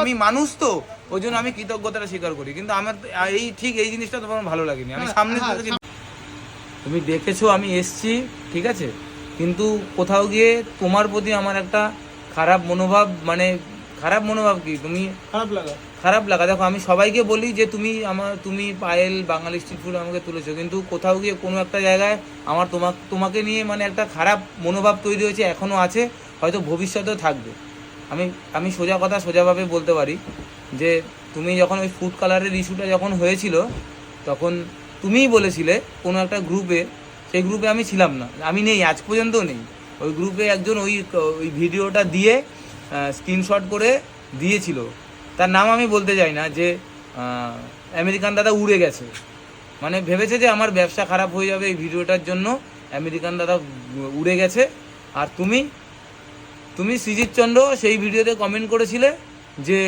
আমি মানুষ তো ওই জন্য আমি কৃতজ্ঞতাটা স্বীকার করি, কিন্তু আমার এই জিনিসটা তোমার ভালো লাগেনি। আমি সামনে তুমি দেখেছো আমি এসছি, ঠিক আছে, কিন্তু কোথাও গিয়ে তোমার প্রতি আমার একটা খারাপ মনোভাব, মানে খারাপ মনোভাব কি, তুমি খারাপ লাগা। দেখো আমি সবাইকে বলি যে তুমি পায়েল বাঙালি স্ট্রিট ফুড আমাকে তুলেছো, কিন্তু কোথাও গিয়ে কোনো একটা জায়গায় আমার তোমাকে নিয়ে মানে একটা খারাপ মনোভাব তৈরি হয়েছে, এখনও আছে, হয়তো ভবিষ্যতেও থাকবে। আমি সোজা কথা সোজাভাবে বলতে পারি যে তুমি যখন ওই ফুড কালারের ইস্যুটা যখন হয়েছিল, তখন তুমিই বলেছিলে কোনো একটা গ্রুপে, সেই গ্রুপে আমি ছিলাম না, আমি নেই, আজ পর্যন্তও নেই। ওই গ্রুপে একজন ওই ভিডিওটা দিয়ে স্ক্রিনশট করে দিয়েছিল, তার নাম আমি বলতে চাই না, যে আমেরিকান দাদা উড়ে গেছে, মানে ভেবেছে যে আমার ব্যবসা খারাপ হয়ে যাবে এই ভিডিওটার জন্য, আমেরিকান দাদা উড়ে গেছে। আর তুমি সৃজিত চন্দ্র সেই ভিডিওতে কমেন্ট করেছিলে যে